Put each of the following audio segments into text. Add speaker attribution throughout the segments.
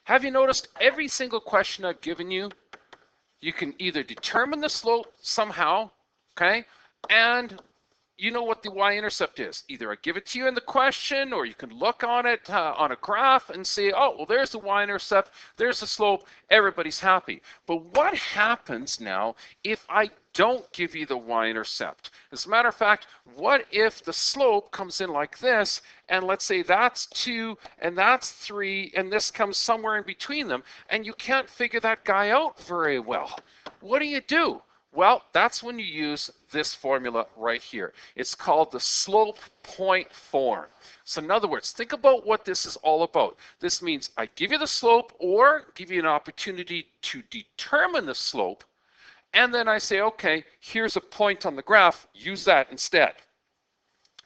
Speaker 1: Have you noticed every single question I've given you, you can either determine the slope somehow, okay, and you know what the y-intercept is. Either I give it to you in the question, or you can look on it on a graph and say, oh, well, there's the y-intercept, there's the slope, everybody's happy. But what happens now if I don't give you the y-intercept? As a matter of fact, what if the slope comes in like this, and let's say that's 2 and that's 3, and this comes somewhere in between them, and you can't figure that guy out very well? What do? Well, that's when you use this formula right here. It's called the slope point form. So in other words, think about what this is all about. This means I give you the slope or give you an opportunity to determine the slope, and then I say, okay, here's a point on the graph, use that instead.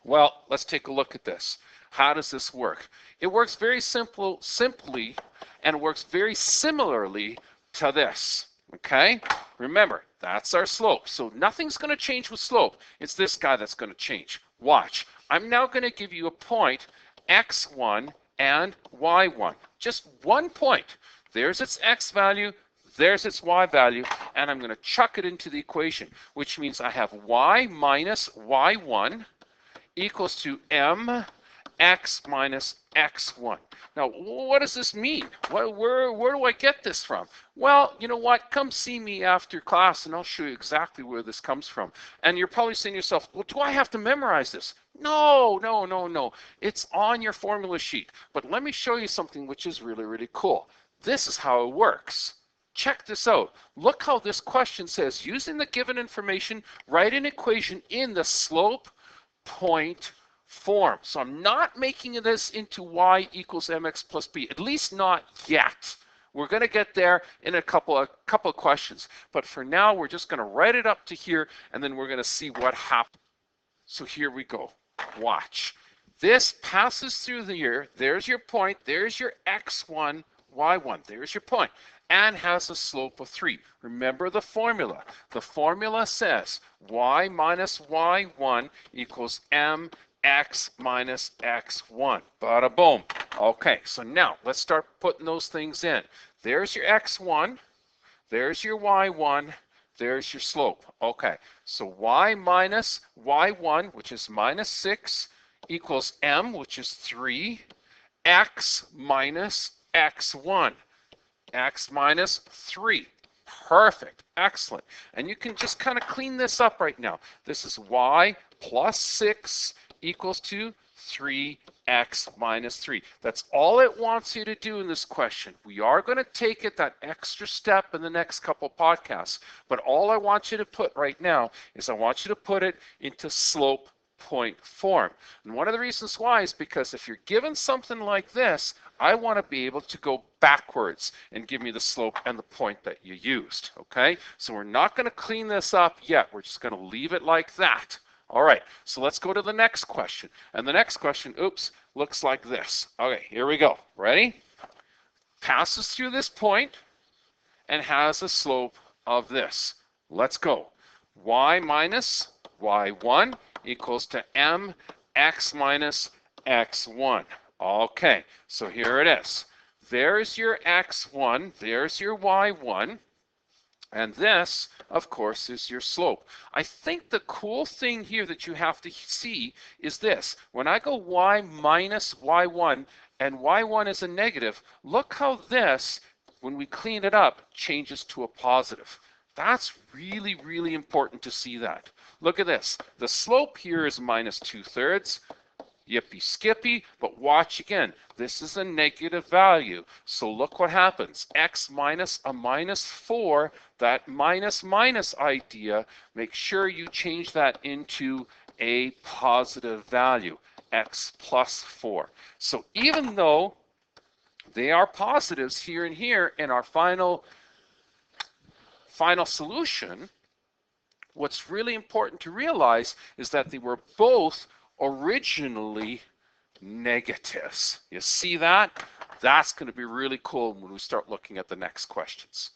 Speaker 1: Well, let's take a look at this. How does this work? It works very simply, and it works very similarly to this. Okay, remember, that's our slope. So nothing's going to change with slope. It's this guy that's going to change. Watch. I'm now going to give you a point, x1 and y1. Just one point. There's its x value, there's its y value, and I'm going to chuck it into the equation, which means I have y minus y1 equals to mx minus x1. Now, what does this mean? Where do I get this from? Well, you know what? Come see me after class and I'll show you exactly where this comes from. And you're probably saying to yourself, well, do I have to memorize this? No. It's on your formula sheet. But let me show you something which is really, really cool. This is how it works. Check this out. Look how this question says, using the given information, write an equation in the slope point form. So I'm not making this into y equals mx plus b, at least not yet. We're going to get there in a couple of questions. But for now, we're just going to write it up to here, and then we're going to see what happens. So here we go. Watch. This passes through the year. There's your point. There's your x1, y1. There's your point. And has a slope of 3. Remember the formula. The formula says y minus y1 equals mx minus x1. Bada boom. Okay, so now let's start putting those things in. There's your x1. There's your y1. There's your slope. Okay, so y minus y1, which is minus 6, equals m, which is 3, x minus x1. X minus 3. Perfect. Excellent. And you can just kind of clean this up right now. This is y plus 6 equals to 3x minus 3. That's all it wants you to do in this question. We are going to take it that extra step in the next couple podcasts. But all I want you to put right now is I want you to put it into slope point form. And one of the reasons why is because if you're given something like this, I want to be able to go backwards and give me the slope and the point that you used. Okay, so we're not going to clean this up yet. We're just going to leave it like that. All right, so let's go to the next question. And the next question, oops, looks like this. Okay, here we go. Ready? Passes through this point and has a slope of this. Let's go. Y minus y1 equals to mx minus x1. Okay, so here it is. There's your x1, there's your y1, and this, of course, is your slope. I think the cool thing here that you have to see is this. When I go y minus y1 and y1 is a negative, look how this, when we clean it up, changes to a positive. That's really, really important to see that. Look at this. The slope here is minus 2/3. Yippee skippy, but watch again. This is a negative value. So look what happens. X minus a minus 4, that minus minus idea, make sure you change that into a positive value, X plus 4. So even though they are positives here and here in our final solution, what's really important to realize is that they were both originally negatives. You see that? That's going to be really cool when we start looking at the next questions.